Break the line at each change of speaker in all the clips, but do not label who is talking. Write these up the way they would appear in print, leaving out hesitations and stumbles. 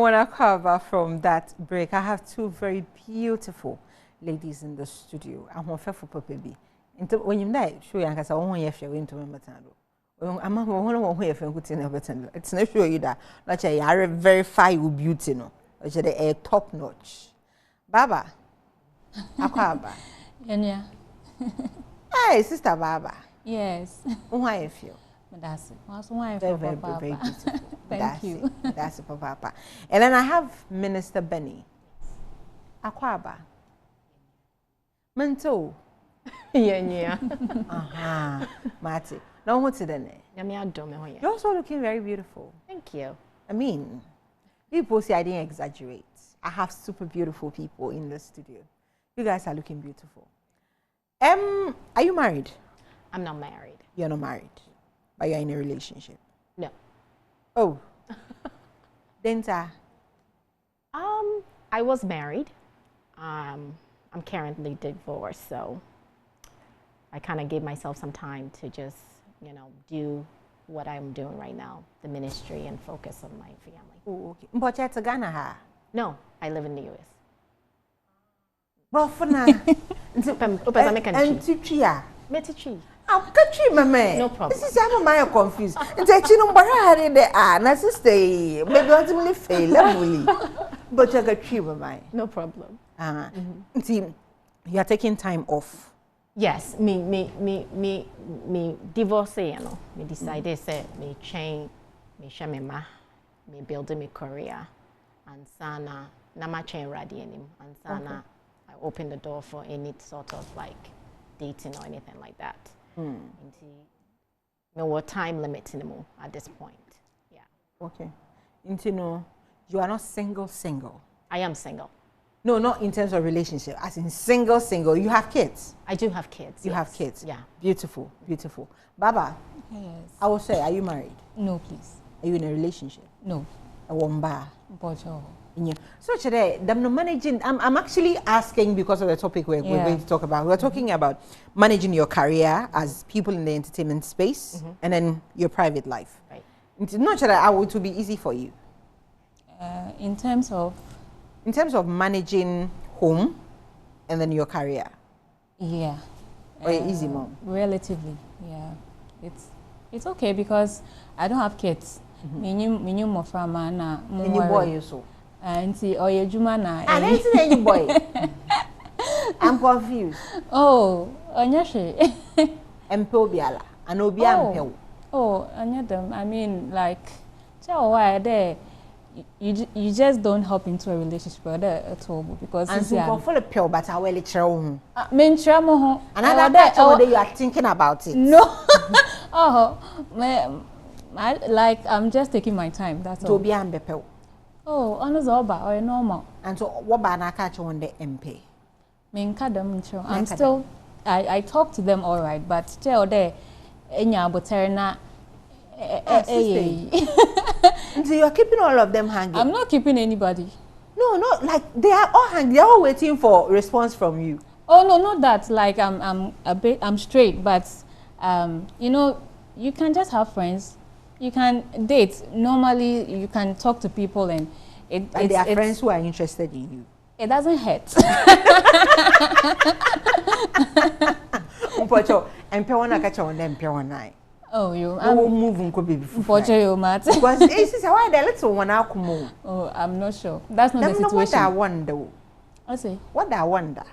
When I come back from that break, I have two very beautiful ladies in the studio. I'm one for baby. When you die, show you because I won't hear you into my matando. I'm one way for good in a better. It's not sure you that. Not a are verify you beauty no. Which is a top notch. Baaba. Akwaba.
Yeah.
Hey, sister Baaba.
Yes.
Why you feel?
That's it. Why
very beautiful.
Thank you.
That's it, Papa. And then I have Minister Bennie. Akwaba. Mento.
Yeah.
Aha. Mati. Now what's it then? You're also looking very beautiful.
Thank you.
I mean, people say I didn't exaggerate. I have super beautiful people in the studio. You guys are looking beautiful. Are you married?
I'm not married.
You're not married, but you're in a relationship.
No.
Oh. Denta.
I was married. I'm currently divorced, so I kind of gave myself some time to just, do what I'm doing right now, the ministry, and focus on my family.
Oh, okay. But you're Ghana, ha?
No, I live in the U.S.
Brofana.
Metichi.
I'm country, mama.
No problem.
This is how I'm confused. It's a chin barari de na sister. Maybe ultimately fail levelly. But you're country, mama.
No problem.
See, you are taking time off.
Yes, me divorce, me decided say me change, me share me build me career, and sana na ma change ready anymore, and sana I open the door for any sort of like dating or anything like that. No time limit anymore at this point. Yeah.
Okay. No, you are not single.
I am single.
No, not in terms of relationship. As in single. You have kids.
I do have kids.
You have kids.
Yeah.
Beautiful. Baaba.
Yes.
I will say, are you married?
No, please.
Are you in a relationship?
No.
A womba.
Bojo.
So today, them managing. I'm actually asking because of the topic we're going to talk about. We're talking about managing your career as people in the entertainment space, and then your private life.
Right.
It's not that it will be easy for you.
In terms of
managing home, and then your career.
Yeah.
Or easy, mom.
Relatively, yeah. It's okay because I don't have kids. Minyu moframa na
any boy you so.
Auntie oyejuma na.
And it's any boy. I'm confused.
Oh, anyashe.
Empe biala. And obi ampe.
Oh, anyadam. I mean, like, why there? You just don't hop into a relationship at all because
and so for full pure but I will tell
another
you are thinking about it.
No. I'm just taking my time. That's all.
To be ambepe.
Oh, honest or normal.
And so what banana catch on the MP?
I'm still I talk to them all right, but still there
So you're keeping all of them hanging?
I'm not keeping anybody.
No, like they are all hanging. They're all waiting for response from you.
Oh no, not that. Like I'm straight, but you can just have friends. You can date. Normally, you can talk to people, and
there are friends who are interested in you.
It doesn't hurt. Oh, you.
I'm moving could be before.
Because
this is why the little one out come.
Oh, I'm not sure. That's not the situation.
What I wonder.
I say.
What I wonder.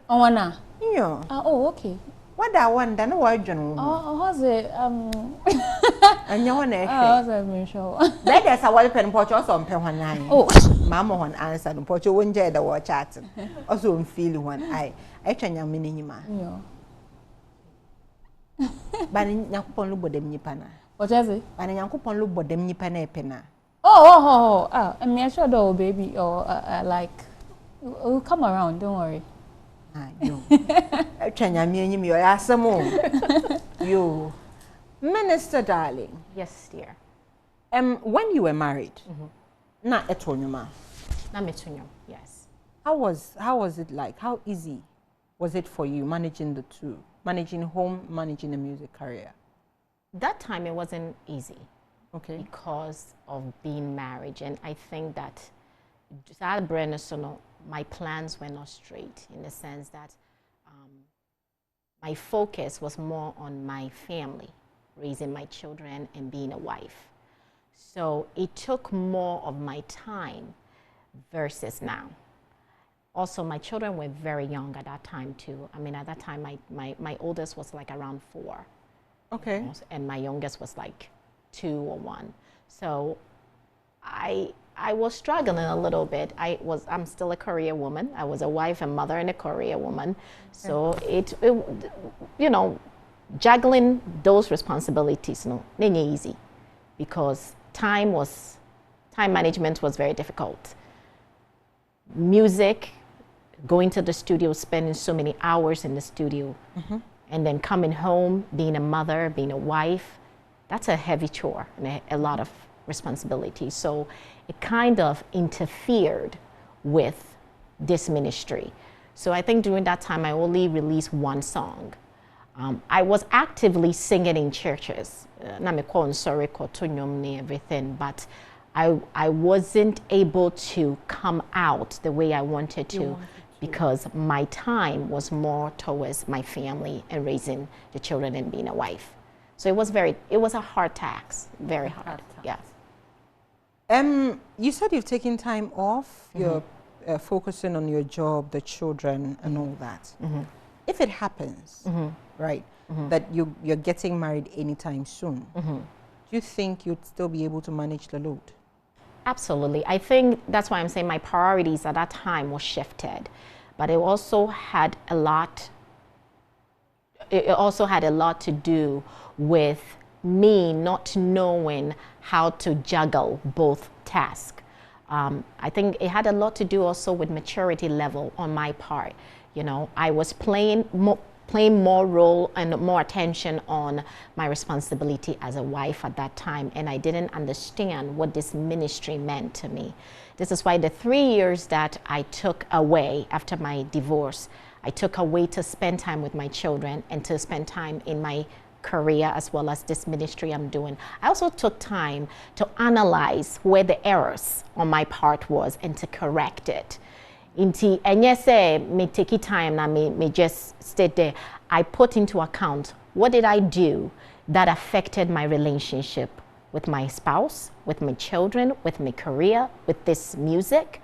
Oh, wanna.
Yeah.
Oh, okay.
What I wonder. No, I don't know.
Oh, how's it?
And you want to.
How's it? Sure.
There's a well pen porch also on pen one nine.
Oh,
Mama one answer and porch one jet the watch chatting. Also feel one eye. I train your minima.
Yeah.
Bani nyakupon lu bodem nyipana.
What is it?
Bani nyakupon lu bodem nyipana epena.
Oh, I'm sure though, baby, or like, we'll come around. Don't worry.
No. Chanya mi enyim yo asemo. Yo, Minister darling.
Yes, dear.
When you were married, na etonyuma.
Na metonyum. Yes.
How was it like? How easy was it for you managing the two? Managing home, managing the music career?
That time it wasn't easy
Okay.
because of being married. And I think that my plans were not straight, in the sense that my focus was more on my family, raising my children and being a wife. So it took more of my time versus now. Also, my children were very young at that time too. I mean, at that time, my oldest was like around 4.
Okay.
And my youngest was like 2 or 1. So I was struggling a little bit. I'm still a career woman. I was a wife and mother and a career woman. So it you know, juggling those responsibilities, no, not easy, because time management was very difficult. Music, going to the studio, spending so many hours in the studio, and then coming home, being a mother, being a wife, that's a heavy chore and a lot of responsibility. So it kind of interfered with this ministry. So I think during that time, I only released 1 song. I was actively singing in churches, everything, but I wasn't able to come out the way I wanted to, because my time was more towards my family and raising the children and being a wife. So it was a hard task, very hard. Yeah.
You said you've taken time off. You're focusing on your job, the children, and all that. If it happens, right, that you're getting married anytime soon, do you think you'd still be able to manage the load?
Absolutely. I think that's why I'm saying my priorities at that time were shifted, but it also had a lot. It also had a lot to do with me not knowing how to juggle both tasks. I think it had a lot to do also with maturity level on my part. You know, I was playing more role and more attention on my responsibility as a wife at that time, and I didn't understand what this ministry meant to me. This is why the 3 years that I took away after my divorce, I took away to spend time with my children and to spend time in my career as well as this ministry I'm doing. I also took time to analyze where the errors on my part was and to correct it. And yes, me take time and me just stay there. I put into account, what did I do that affected my relationship with my spouse, with my children, with my career, with this music,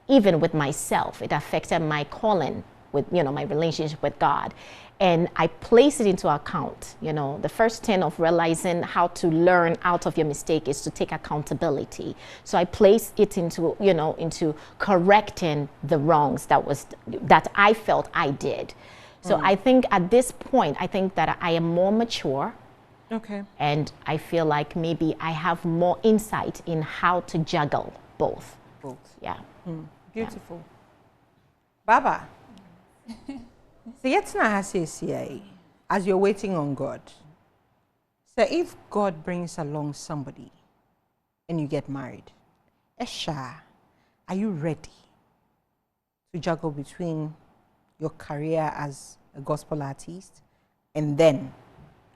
even with myself. It affected my calling, with, you know, my relationship with God. And I place it into account. You know, the first thing of realizing how to learn out of your mistake is to take accountability. So I place it into, you know, into correcting the wrongs that I felt I did. So I think at this point, I think that I am more mature.
Okay.
And I feel like maybe I have more insight in how to juggle both.
Both.
Yeah.
Beautiful. Yeah. Baaba. So yet now as you're waiting on God. So if God brings along somebody and you get married, Esha, are you ready to juggle between your career as a gospel artist and then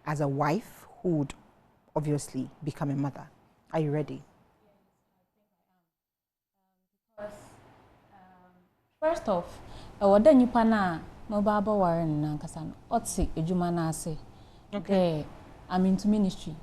as a wife who would obviously become a mother? Are you ready?
First off, wada nipa na Baaba waren na nkasa no otse edwuma na ase. Okay, I'm into ministry.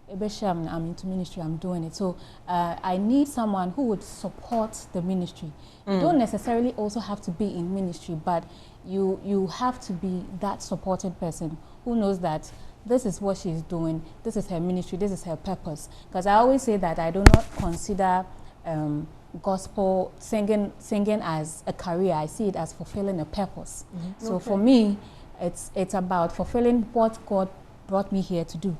I'm into ministry, I'm doing it. So I need someone who would support the ministry. You don't necessarily also have to be in ministry, but you have to be that supported person who knows that this is what she's doing, this is her ministry, this is her purpose. Because I always say that I do not consider gospel singing as a career. I see it as fulfilling a purpose. So for me, it's about fulfilling what God brought me here to do.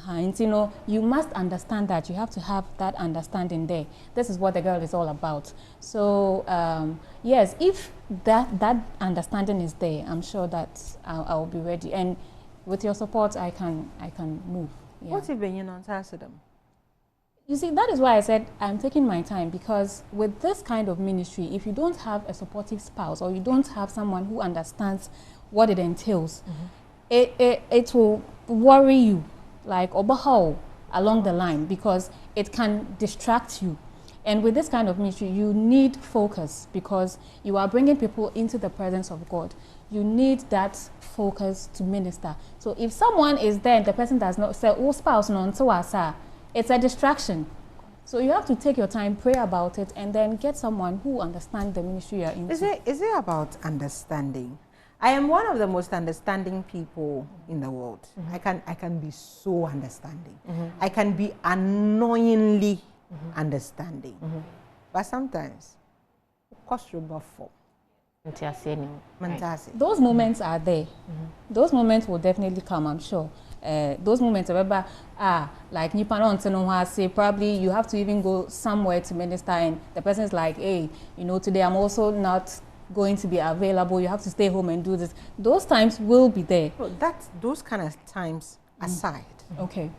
And you know, you must understand that. You have to have that understanding there. This is what the girl is all about. So yes, if that understanding is there, I'm sure that I'll be ready. And with your support, I can move. Yeah.
What if you not answer them?
You see, that is why I said I'm taking my time, because with this kind of ministry, if you don't have a supportive spouse or you don't have someone who understands what it entails, it will worry you. Like, obaho, along the line, because it can distract you. And with this kind of ministry, you need focus, because you are bringing people into the presence of God. You need that focus to minister. So if someone is there and the person does not say, oh, spouse, no, it's a distraction. So you have to take your time, pray about it, and then get someone who understands the ministry you're into.
Is it about understanding? I am one of the most understanding people in the world. I can be so understanding. I can be annoyingly understanding. But sometimes,
those moments are there. Those moments will definitely come, I'm sure. Those moments, like say probably you have to even go somewhere to minister, and the person's like, hey, you know, today I'm also not going to be available. You have to stay home and do this. Those times will be there.
Those kind of times aside.
Okay.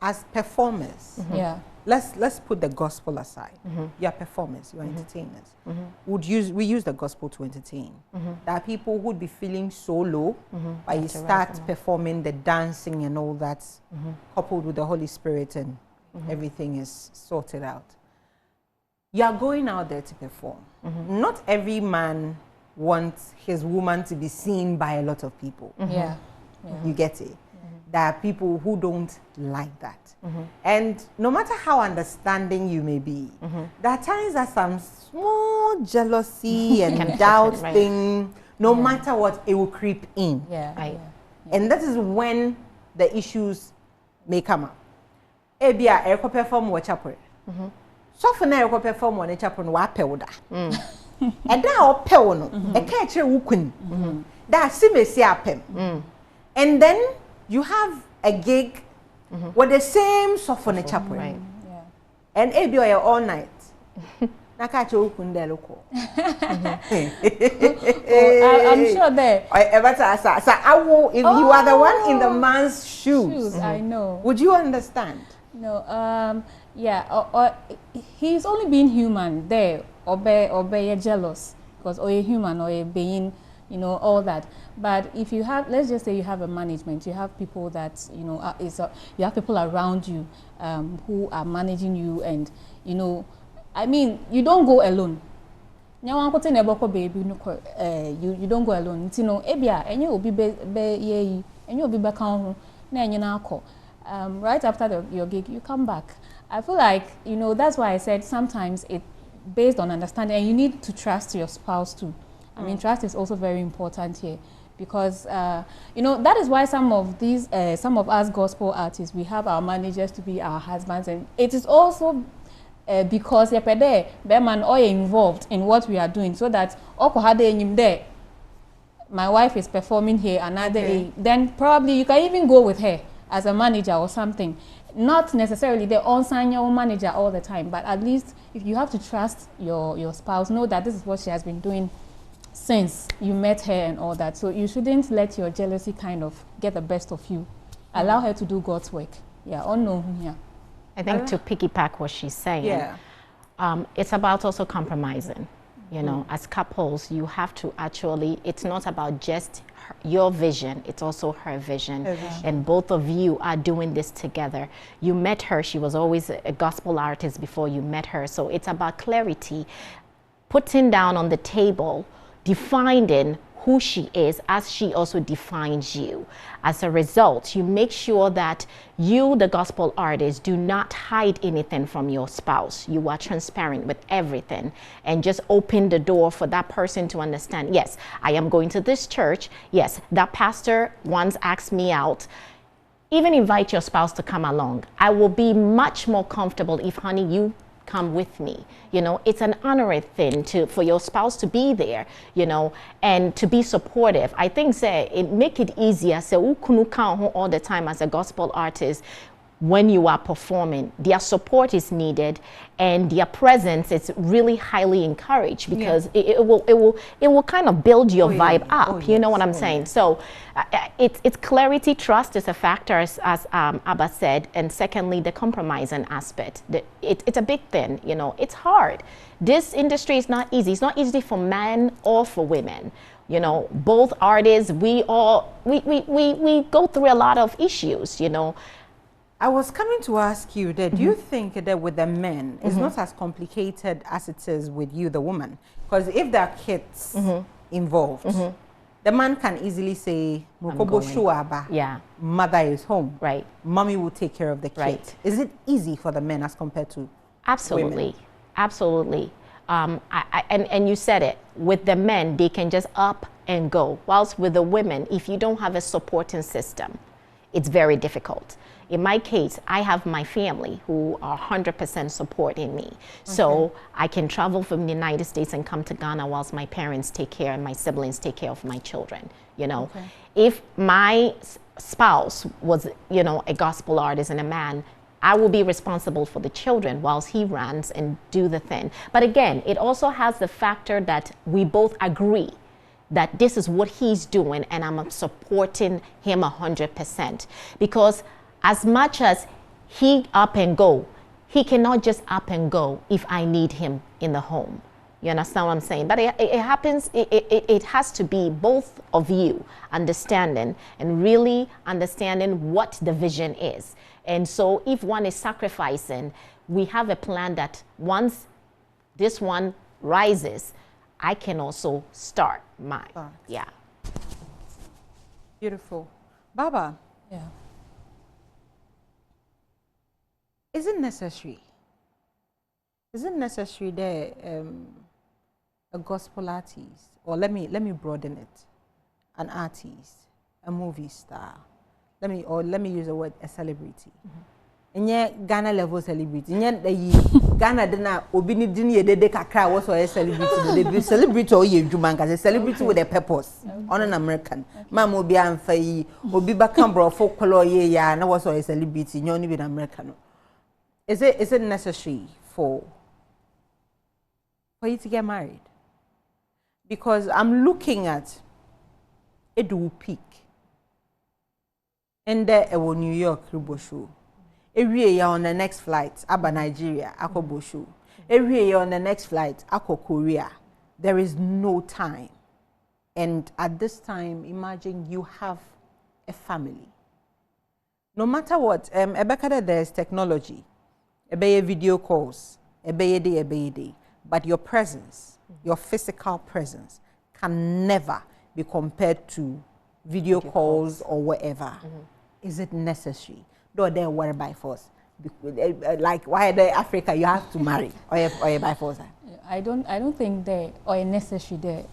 As performers,
yeah.
Let's put the gospel aside. You are performers, you are entertainers. We use the gospel to entertain. There are people who would be feeling so low, but you start performing the dancing and all that, coupled with the Holy Spirit, and everything is sorted out. You are going out there to perform. Not every man wants his woman to be seen by a lot of people.
Yeah.
You get it? There are people who don't like that. And no matter how understanding you may be, there are times that some small jealousy and doubt thing, no matter what, it will creep in. And that is when the issues may come up. Ebia, eko perform wa chapel. So for now, eko perform wa chapel wa pewda. And that o pew no, e ka chere wukun. That simesi apem. And then you have a gig with the same software chapel.
Right.
And maybe you're all night. I'm sure
there.
If you are the one in the man's shoes,
I know.
Would you understand?
No, or he's only being human there, or be jealous, because or you're human, or you're being, you know, all that. But if you have, let's just say you have a management, you have people that, you know, you have people around you who are managing you, and, you know, I mean, you don't go alone. You don't go alone. You know, and you will be and you'll be back home. Right after your gig, you come back. I feel like, you know, that's why I said sometimes it based on understanding, and you need to trust your spouse too. I mean, trust is also very important here, because you know, that is why some of us gospel artists, we have our managers to be our husbands, and it is also because man are involved in what we are doing, so that my wife is performing here another day, then probably you can even go with her as a manager or something. Not necessarily the on-sign your manager all the time, but at least if you have to trust your spouse, know that this is what she has been doing since you met her and all that. So you shouldn't let your jealousy kind of get the best of you. Allow her to do God's work. Yeah, or no, yeah.
I think to piggyback what she's saying, it's about also compromising. You know, as couples, you have to actually, it's not about just your vision, it's also her vision. And both of you are doing this together. You met her, she was always a gospel artist before you met her. So it's about clarity, putting down on the table, defining who she is as she also defines you. As a result, you make sure that you, the gospel artist, do not hide anything from your spouse. You are transparent with everything, and just open the door for that person to understand, yes, I am going to this church. Yes, that pastor once asked me out. Even invite your spouse to come along. I will be much more comfortable if, honey, you come with me. You know, it's an honorary thing for your spouse to be there, you know, and to be supportive. I think it make it easier all the time as a gospel artist. When you are performing, their support is needed, and their presence is really highly encouraged, because it will kind of build your vibe up. You know what I'm saying? So it's clarity, trust is a factor, as Abba said, and secondly, the compromising aspect. It's a big thing. You know, it's hard. This industry is not easy. It's not easy for men or for women. You know, both artists, we go through a lot of issues. You know.
I was coming to ask you that, do you think that with the men, it's not as complicated as it is with you, the woman? Because if there are kids involved, the man can easily say,
yeah,
mother is home.
Right.
Mommy will take care of the kid.
Right.
Is it easy for the men as compared to
absolutely,
women?
Absolutely. And you said it, with the men, they can just up and go. Whilst with the women, if you don't have a supporting system, it's very difficult. In my case, I have my family who are 100% supporting me. So I can travel from the United States and come to Ghana whilst my parents take care and my siblings take care of my children, you know. If my spouse was, you know, a gospel artist and a man, I will be responsible for the children whilst he runs and do the thing. But again, it also has the factor that we both agree that this is what he's doing and I'm supporting him 100%. Because as much as he up and go, he cannot just up and go if I need him in the home. You understand what I'm saying? But it happens, it has to be both of you understanding and really understanding what the vision is. And so if one is sacrificing, we have a plan that once this one rises, I can also start mine. Yeah.
Beautiful. Baaba.
Yeah.
Is it necessary? Is it necessary that a gospel artist, or let me broaden it, an artist, a movie star, let me use the word a celebrity. And yet Ghana level celebrity. And yet the Ghana dena obini dini yedede kakra was a celebrity. They celebrity or ye jumanka, a celebrity with a purpose on an American. Mamo be anfai, obi bakambro folk color ye ya, and was a celebrity, you only with American. Is it necessary for you to get married? Because I'm looking at it will peak. And there will New York Ruboshu. Every year on the next flight, Aba Nigeria, Ako Boshu. Every year on the next flight, Ako Korea. There is no time. And at this time, imagine you have a family. No matter what, there's technology. Ebeye video calls, ebeye day, but your presence, your physical presence can never be compared to video calls or whatever. Is it necessary? Though they're worried by force. Like why in Africa you have to marry or by force?
I don't think they are necessary there.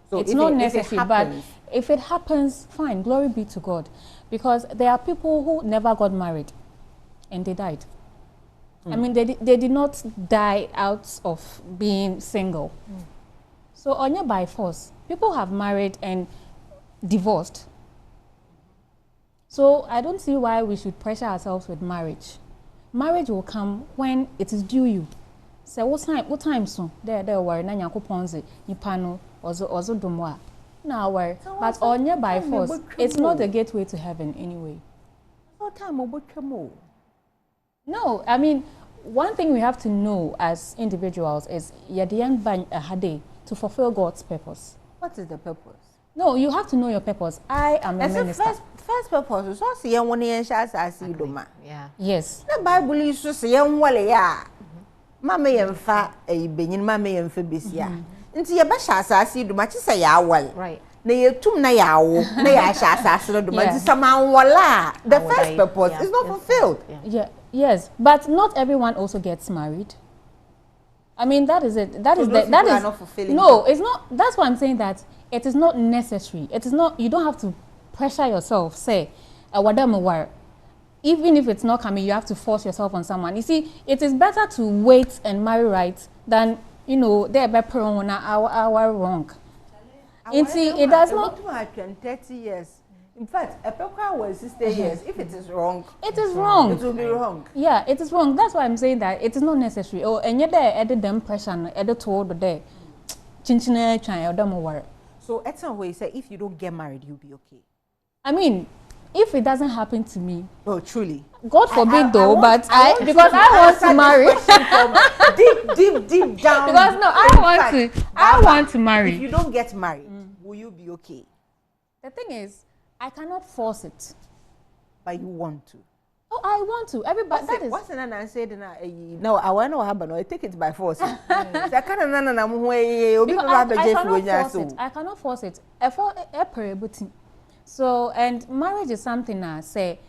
So it's not necessary, but if it happens, fine, glory be to God. Because there are people who never got married and they died. I mean, they did not die out of being single. So only by force. People have married and divorced. So I don't see why we should pressure ourselves with marriage. Marriage will come when it is due you. So what time soon? There worry na nyako ponze ni pano ozo domwa. Na worry. But only by force. It's not the gateway to heaven anyway.
What time
No, I mean, one thing we have to know as individuals is to fulfill God's purpose.
What is the purpose?
No, you have to know your purpose. I am a minister.
First purpose is also young one year
Yeah.
Yes.
The Bible is just young wale ya. Mama yemfa benyin mama yemfa besia. Nti ye ba sha asase do ma chi say ya wal.
Right.
Na ye tum na ya wo na ya sha asase do ma ti sama wala. The first purpose is not fulfilled.
Yeah. Yes, but not everyone also gets married. I mean, that is it. That is
not fulfilling.
No, it's not. That's why I'm saying that it is not necessary. It is not. You don't have to pressure yourself. Say, even if it's not coming, you have to force yourself on someone. You see, it is better to wait and marry right than they're better on our wrong. You see, it does not.
30 years. In fact, a pekwa was 60 years. If it is wrong,
it is wrong.
It will be wrong.
Yeah, it is wrong. That's why I'm saying that it is not necessary. Oh, and yet there added them pressure, added to the day. Chinchina try or don't worry.
So at some way, say if you don't get married, you'll be okay.
I mean, if it doesn't happen to me,
oh truly,
God forbid because I want to marry.
deep down.
Because no, I want to marry.
If you don't get married, will you be okay?
The thing is, I cannot force it.
But you want to.
Oh, I want to. Everybody, that is.
What's the nana said? No, I want to happen. I take it by force. I can't nana way.
I cannot force it. So, and marriage is something I say.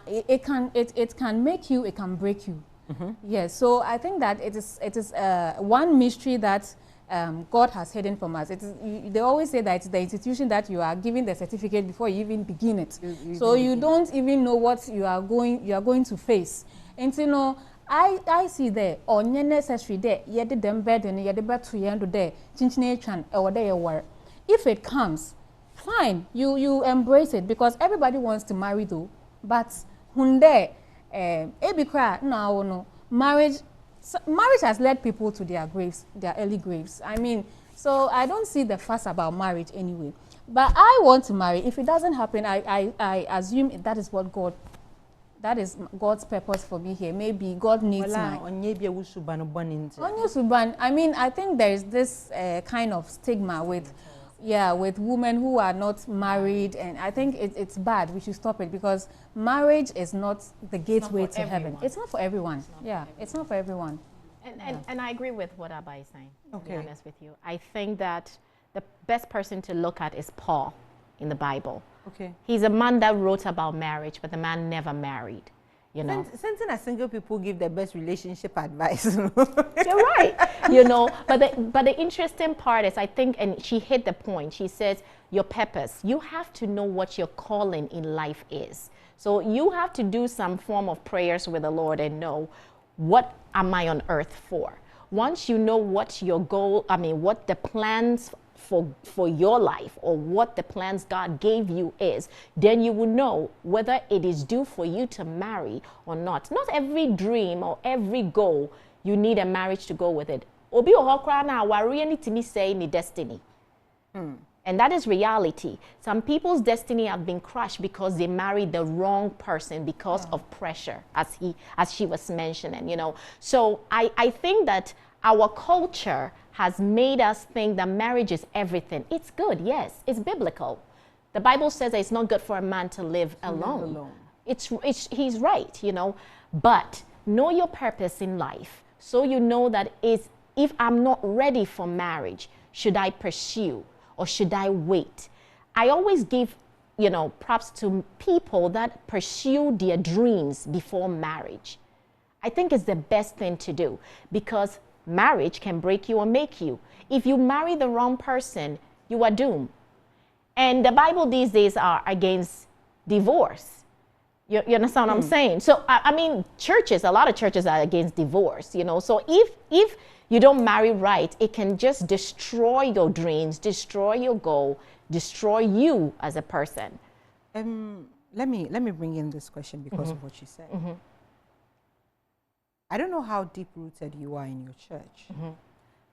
It can make you. It can break you. Yes. So I think that it is one mystery that God has hidden from us. They always say that it's the institution that you are giving the certificate before you even begin it. So you don't even know what you are going to face. And you know, I see there on necessary there, yet them bed and yet the bed to end there, chinchine or there. If it comes, fine, you embrace it, because everybody wants to marry though. But hunde no marriage has led people to their graves, their early graves. I mean, so I don't see the fuss about marriage anyway. But I want to marry. If it doesn't happen, I assume that is God's purpose for me here. Maybe God needs I mean, I think there is this kind of stigma with women who are not married, and I think it's bad. We should stop it, because marriage is not the gateway to heaven. It's not for everyone. It's not for everyone.
And I agree with what Abba is saying, to be honest with you. I think that the best person to look at is Paul in the Bible. He's a man that wrote about marriage, but the man never married. You know,
since single people give the best relationship advice.
You're right. You know, but the interesting part is, I think, and she hit the point. She says your purpose. You have to know what your calling in life is. So you have to do some form of prayers with the Lord and know, what am I on earth for? Once you know what your goal, what the plans for your life, or what the plans God gave you is, then you will know whether it is due for you to marry or not. Not every dream or every goal you need a marriage to go with it. Obi ohokra na worry to me say ni destiny. And that is reality. Some people's destiny have been crushed because they married the wrong person because of pressure, as she was mentioning, you know. So I think that our culture has made us think that marriage is everything. It's good, yes, it's biblical. The Bible says that it's not good for a man to live alone. He's right, you know. But know your purpose in life, so you know that if I'm not ready for marriage, should I pursue or should I wait? I always give, you know, props to people that pursue their dreams before marriage. I think it's the best thing to do, because marriage can break you or make you. If you marry the wrong person, you are doomed. And the Bible these days are against divorce. You understand what I'm saying? So, I mean, a lot of churches are against divorce, you know. So if you don't marry right, it can just destroy your dreams, destroy your goal, destroy you as a person.
Let me bring in this question because of what you said. I don't know how deep-rooted you are in your church,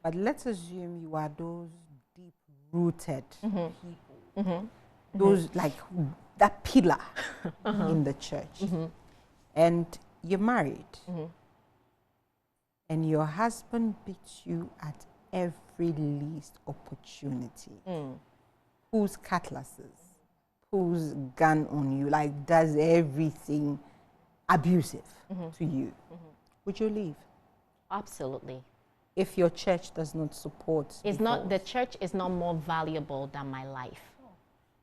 but let's assume you are those deep-rooted people, those like that pillar in the church, and you're married, and your husband beats you at every least opportunity, pulls cutlasses, pulls gun on you, like does everything abusive to you. Would you leave?
Absolutely.
If your church does not support
the church is not more valuable than my life.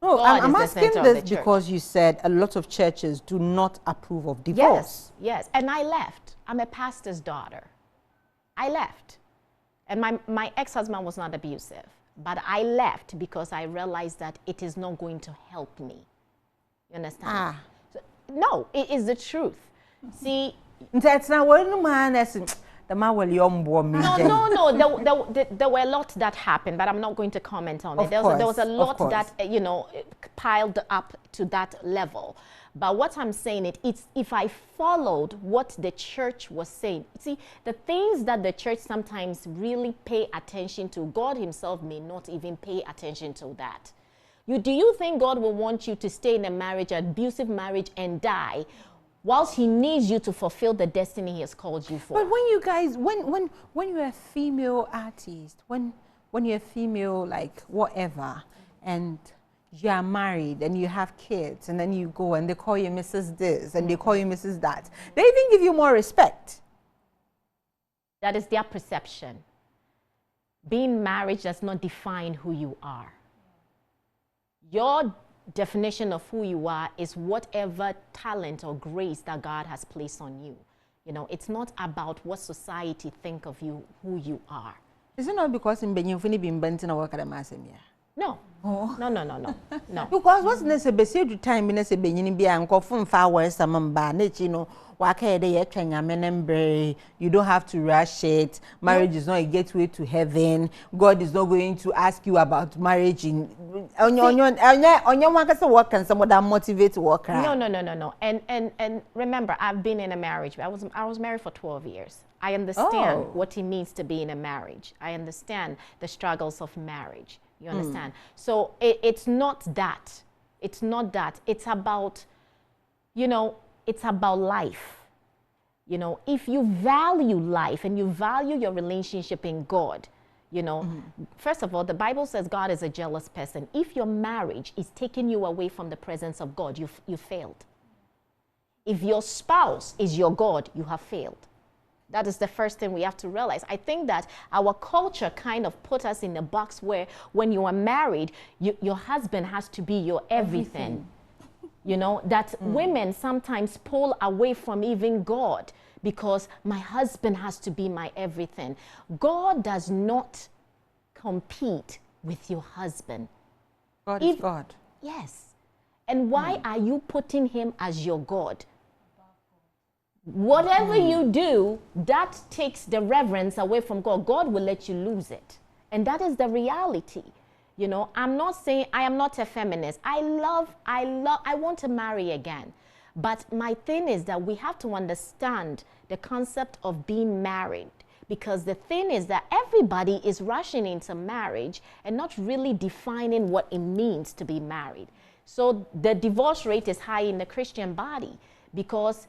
No, I'm asking this because you said a lot of churches do not approve of divorce.
Yes, and I left. I'm a pastor's daughter. I left. And my ex-husband was not abusive, but I left because I realized that it is not going to help me. You understand? So, no, it is the truth. See,
that's not what the man is. The man will
No. There were a lot that happened, but I'm not going to comment on it. There was a lot that, you know, piled up to that level. But what I'm saying it's if I followed what the church was saying. See, the things that the church sometimes really pay attention to, God himself may not even pay attention to that. Do you think God will want you to stay in a marriage, an abusive marriage, and die, whilst he needs you to fulfill the destiny he has called you for?
But when you guys, when you're a female artist, when you're a female, like, whatever, and you are married and you have kids, and then you go and they call you Mrs. this and they call you Mrs. that, they even give you more respect.
That is their perception. Being married does not define who you are. Your definition of who you are is whatever talent or grace that God has placed on you. You know, it's not about what society think of you, who you are.
Is it not because in Bennie you've been bent in a work at a mass?
No. Oh. No. No.
Because what's necessary time in a Bennie be and coffin flowers, some bannet, you know. You don't have to rush it. Marriage is not a gateway to heaven. God is not going to ask you about marriage on your work as a work and someone that motivates worker.
No. And remember, I've been in a marriage. I was married for 12 years. I understand what it means to be in a marriage. I understand the struggles of marriage. You understand? So it's not that. It's not that. It's about, you know, it's about life. You know, if you value life and you value your relationship in God, you know, first of all, the Bible says God is a jealous person. If your marriage is taking you away from the presence of God, you failed. If your spouse is your God, you have failed. That is the first thing we have to realize. I think that our culture kind of put us in a box where when you are married, your husband has to be your everything. You know, that women sometimes pull away from even God because my husband has to be my everything. God does not compete with your husband.
God is God.
Yes. And why are you putting him as your God? Whatever you do, that takes the reverence away from God. God will let you lose it. And that is the reality. You know, I'm not saying I am not a feminist. I want to marry again. But my thing is that we have to understand the concept of being married. Because the thing is that everybody is rushing into marriage and not really defining what it means to be married. So the divorce rate is high in the Christian body because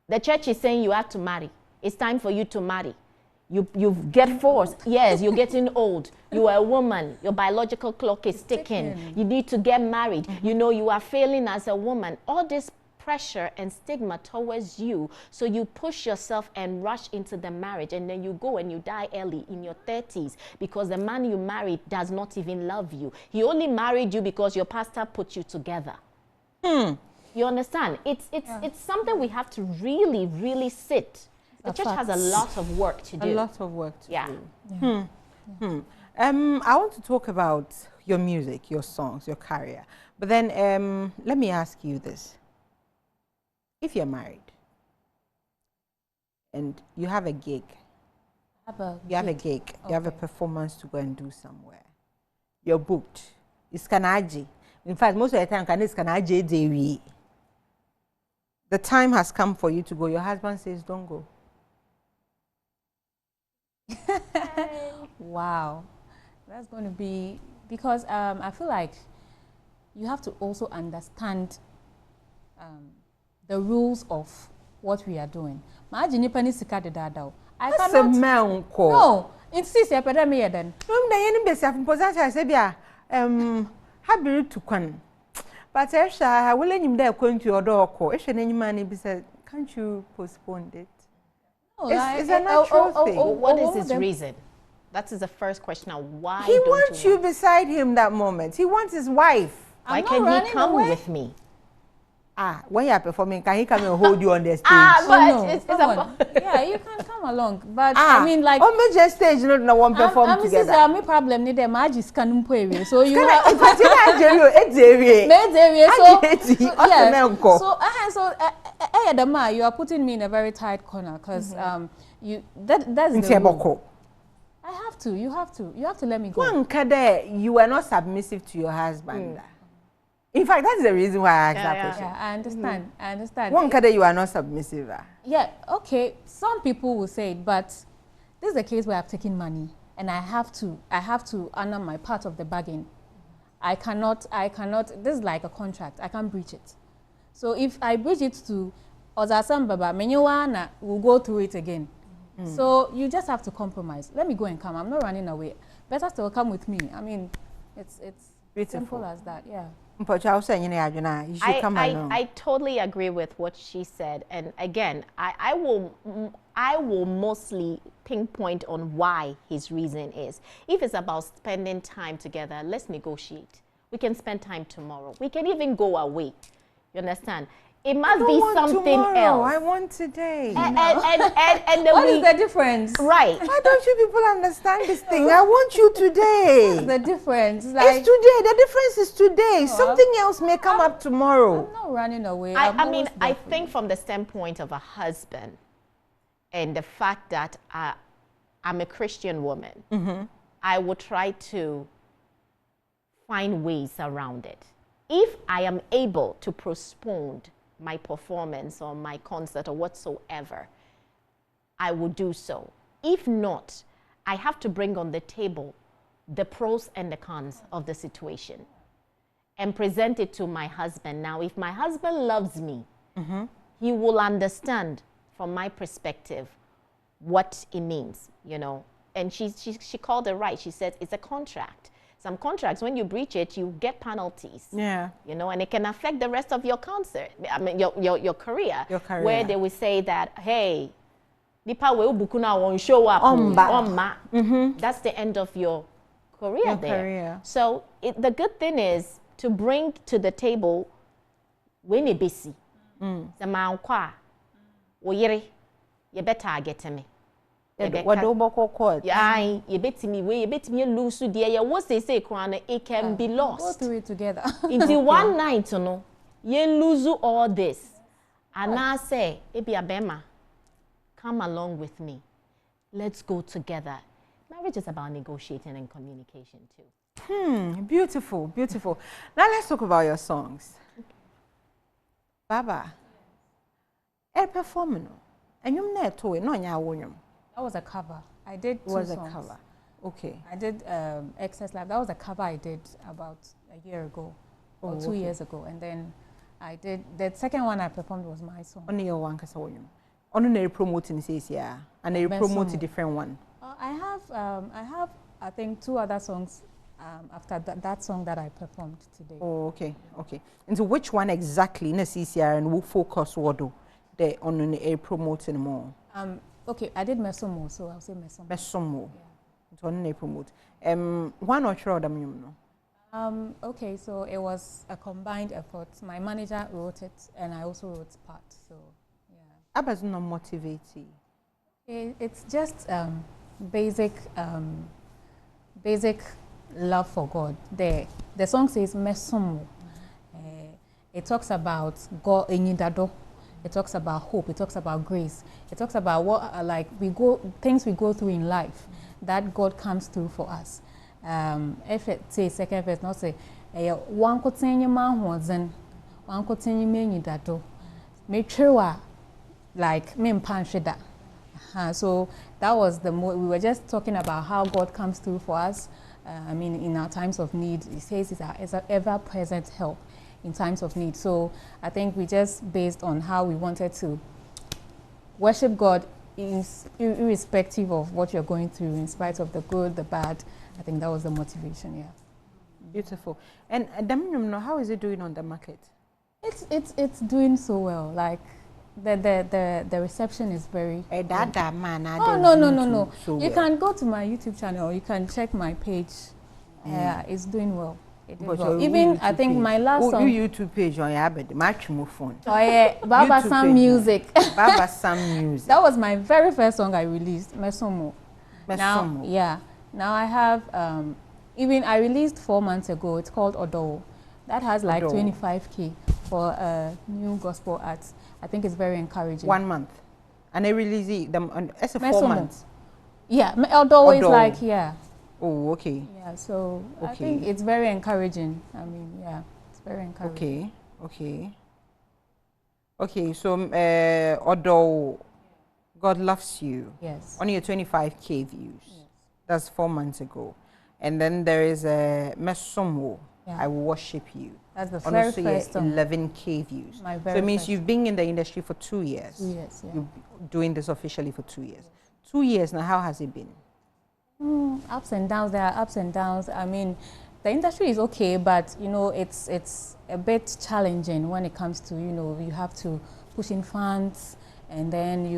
the church is saying you have to marry. It's time for you to marry. You get forced. Yes, you're getting old. You are a woman. Your biological clock is ticking. You need to get married. You know, you are failing as a woman. All this pressure and stigma towards you. So you push yourself and rush into the marriage. And then you go and you die early in your 30s because the man you married does not even love you. He only married you because your pastor put you together. You understand? It's something we have to really, really sit. The church has a lot of work to do.
A lot of work to do. I want to talk about your music, your songs, your career. But then let me ask you this. If you're married and you have a gig, you have a performance to go and do somewhere, you're booked, it's Kanaji. In fact, most of the time, it's Kanaji. The time has come for you to go. Your husband says, don't go.
Wow, that's going to be because I feel like you have to also understand the rules of what we are doing. Imagine if any sika de dada. I cannot. No, insist. I better me then.
No, the enemy base of possession. I say, happy to come. But I will let him there going to your door. If any money be said, can't you postpone it?
No,
it's a natural thing.
What is his reason? That is the first question. Now, why
he wants you beside him that moment. He wants his wife.
Why can't he come with me?
When you are performing, can he come and hold you on the stage?
Yeah, you can come along. But I mean, like,
on major stage, not one perform together.
I'm a problem. Need the magic scan so you have. You are putting me in a very tight corner because that's the rule. I have to. You have to let me go.
One kade, you are not submissive to your husband. In fact, that's the reason why I asked that question.
Yeah, I understand. I understand.
One kade, you are not submissive.
Yeah, okay. Some people will say it, but this is a case where I've taken money and I have to honor my part of the bargain. I cannot, this is like a contract. I can't breach it. So if I breach it to Ozasam Baba, Menyowana will go through it again. So you just have to compromise. Let me go and come. I'm not running away. Better still come with me. I mean, It's
Beautiful.
simple as that. Yeah.
You should come along.
I totally agree with what she said, and again, I will mostly pinpoint on why his reason is. If it's about spending time together, let's negotiate. We can spend time tomorrow. We can even go away. You understand? It must be something
tomorrow.
else.
I want today.
And
What is the difference?
Right.
Why don't you people understand this thing? I want you today.
The difference,
It's today. The difference is today. Something else may come up tomorrow.
I'm not running away.
I mean, I think from the standpoint of a husband and the fact that I'm a Christian woman, I will try to find ways around it. If I am able to postpone my performance or my concert or whatsoever, I will do so. If not, I have to bring on the table the pros and the cons of the situation and present it to my husband. Now, if my husband loves me, he will understand from my perspective what it means, you know. And she called it right. She said it's a contract. Some contracts, when you breach it, you get penalties.
Yeah.
You know, and it can affect the rest of your concert. I mean, your career.
Your career.
Where they will say that, hey, Nipa will bukuna won't show up. That's the end of your career there.
Career.
So the good thing is to bring to the table when you busy. The man kwa, oyere, you better get me.
What do you call it?
Yeah, you bet me way, you bet me lose to dear. What they say, Kwana, it can be lost.
Go through it together.
Until one night, you know, you lose all this. And I say, Ebi Abema, come along with me. Let's go together. Marriage is about negotiating and communication too.
Beautiful, beautiful. Now let's talk about your songs. Baaba, performing, and you met to it, no,
That was a cover. I did two
was
songs.
a cover. Okay.
I did Excess Life. That was a cover I did about a year ago or 2 years ago. And then I did, the second one I performed was my song.
Only your one, because only promoting says, yeah, and they promote a different one.
I have, I think, 2 other songs after that song that I performed today.
Oh, okay, okay. And so which one exactly in the CCR and will focus what do they on a promoting more?
Okay, I did Mesomo, so I'll say Mesomo.
Mesomo. Yeah. So on promote. One or two of them, you know.
Okay, so it was a combined effort. My manager wrote it, and I also wrote part. So, yeah.
Aba's not motivating.
It's just basic love for God. The song says Mesomo. It talks about God enyidado. It talks about hope. It talks about grace. It talks about what things we go through in life that God comes through for us. If it says second verse, not say one could sing your man wasn't one could sing you mean that do. Make sure like me panshida. So that was we were just talking about how God comes through for us. I mean, in our times of need, He says it's an ever-present help in times of need. So I think we just based on how we wanted to worship God irrespective of what you're going through, in spite of the good, the bad. I think that was the motivation, yeah.
Beautiful. And Dominion, how is it doing on the market?
It's doing so well. Like the reception is very no.
So
you can go to my YouTube channel, you can check my page. It's doing well. Even I think my last song.
Your YouTube page on your match move phone.
Oh yeah, Baaba Sam Music.
Baaba Sam Music.
That was my very first song I released, Mesomo. Now, yeah. Now I have even I released 4 months ago. It's called Odo. That has like 25K for new gospel arts. I think it's very encouraging.
1 month, and I release them on 4 months.
Yeah, Odo is like
Oh, okay.
Yeah, so I think it's very encouraging. I mean, yeah, it's very encouraging.
Okay. So, although God loves you,
yes,
only 25K views. Yes. That's 4 months ago, and then there is a Mesomo. Yeah. I will worship you.
That's the very first song.
11K views.
My very
so it means you've been in the industry for 2 years.
2 years, yeah.
You're doing this officially for 2 years. 2 years now. How has it been?
Ups and downs. There are ups and downs. I mean, The industry is okay, but you know, it's a bit challenging when it comes to, you know, you have to push in funds, and then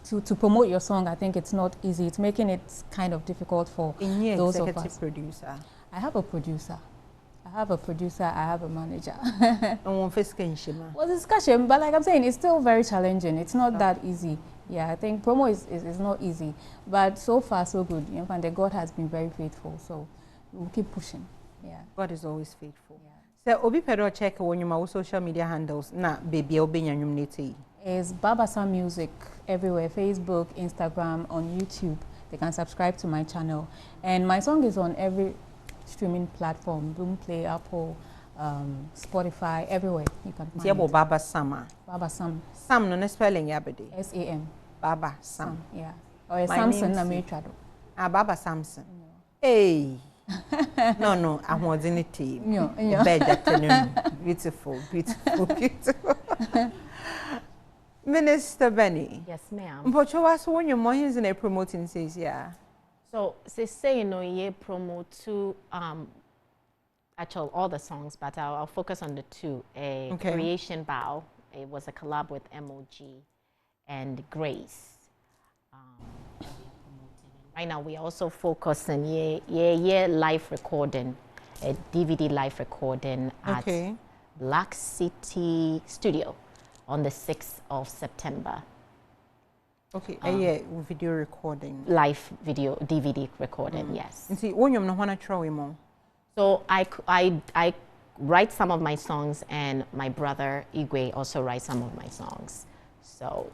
to promote your song. I think it's not easy. It's making it kind of difficult for those of us.
Producer.
I have a producer. I have a manager.
Well,
discussion, but like I'm saying, it's still very challenging. It's not that easy. Yeah, I think promo is not easy, but so far so good. You know, and God has been very faithful, so we'll keep pushing. Yeah,
God is always faithful. Yeah. So, obi pedo check when you social media handles. Na baby obi nyanyum neti.
Is Baaba Music everywhere: Facebook, Instagram, on YouTube. They can subscribe to my channel, and my song is on every streaming platform: Boomplay, Apple, Spotify, everywhere you can find it.
Baaba Sama.
Baaba Sam.
Sam no spelling yabedi.
SAM.
Baaba Sam.
Yeah. Or a Samson na Mechado.
Baaba Samson. Hey. No, I'm holding it. Beautiful. Minister Bennie.
Yes, ma'am.
But you was when your money is in a promoting says, yeah.
So, say, you know, you promote two, actually all the songs, but I'll focus on the two. Creation Bow, it was a collab with MOG and Grace. Right now, we also focus on live recording, a DVD live recording at Black City Studio on the 6th of September.
Okay, video recording.
Live video, DVD recording, yes.
And see, when you want to try more.
So I write some of my songs, and my brother Igwe also writes some of my songs. So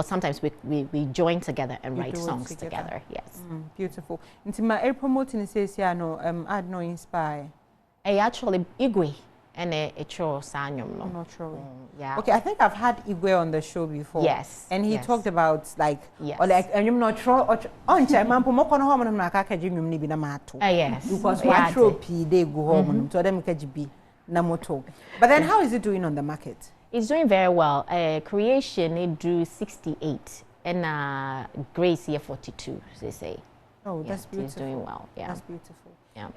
sometimes we join together and write songs together. Yes.
Beautiful. Into my promoting says, yeah, no, add no inspire.
Actually Igwe. And a show sanyum no.
Not sure.
Yeah.
Okay, I think I've had Igwe on the show before.
Yes.
And he talked about like
or
like and you're not sure on chairman po moko no home na ka kaji nyum ni bi na mato.
Yes.
Because one trophy they go home to them kaji bi na moto. But then how is it doing on the market?
It's doing very well. Creation it drew 68 and Grace here 42 they say.
Oh, that's beautiful.
It's doing well. Yeah.
That's beautiful.
Yeah.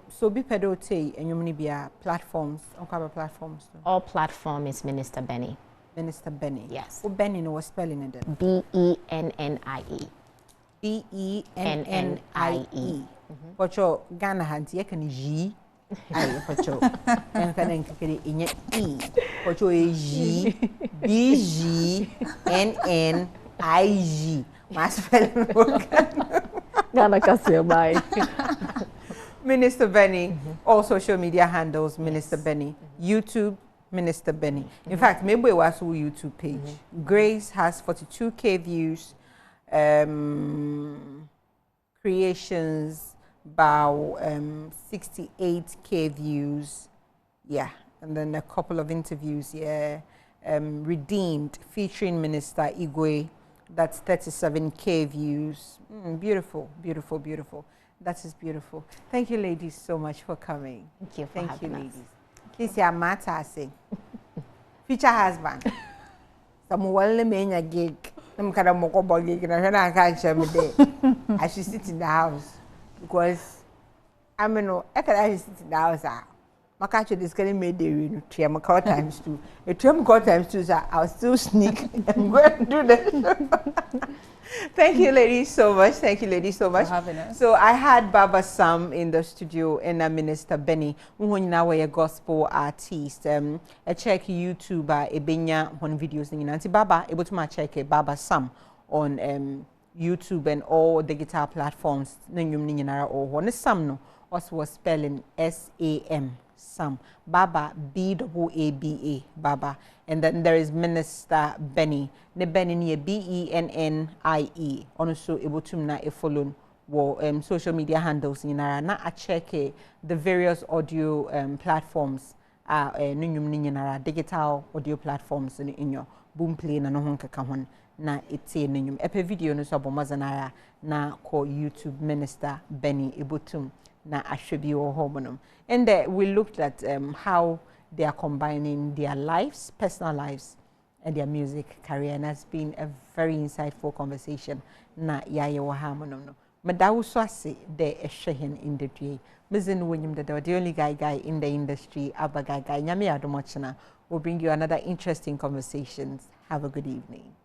So be pedote and you many be platforms, on cover platforms.
All platform is Minister Bennie.
Minister Bennie.
Yes.
What Bennie no was spelling it?
BENNIE.
BENNIE. But your Ghana hands you can G. Aye, but your and can in your E. But your G BGNNIG. My spelling
Ghana kasi bye.
Minister Bennie, all social media handles, Minister Bennie. YouTube, Minister Bennie. In fact, maybe we was on YouTube page. Grace has 42K views. Creations, Bow, 68K views. Yeah, and then a couple of interviews. Yeah, Redeemed featuring Minister Igwe. That's 37K views. Beautiful, beautiful, beautiful. That is beautiful. Thank you, ladies, so much for coming.
Thank you for having us.
Ladies. This is Mata say. Future husband. Some well me gig. I'm kind of moko gig and I can't share me there. I should sit in the house because I mean I can sit in the house. My catch is getting made the trim times two. A trim times two, so I'll still sneak and go and do that. Thank you, ladies, so much. Thank you, ladies, so much.
For having us.
So I had Baaba Sam in the studio and Minister Bennie. Who now a gospel artist. A check YouTuber, a benya on videos. Nanti Baba able to check Baaba Sam on YouTube and all digital platforms. Nanyum or one Sam no. Also was spelling SAM. Sam. Baaba, BAABA, Baaba. And then there is Minister Bennie. Ne Bennie near BENNIE. Also able to na a follow social media handles in na a check the various audio platforms digital audio platforms in your Boomplay na no honka kahon na ite ninyum epe video no so bomazanara na call YouTube Minister Bennie able to na ahwebi or hormonum. And we looked at how they are combining their lives, personal lives, and their music career, and that's been a very insightful conversation. Na yaye wa harmonum no. Madawu so ase de ehwehen in the day. Mizin William the only guy in the industry, Abba guy, Nyame Adomochana, will bring you another interesting conversations. Have a good evening.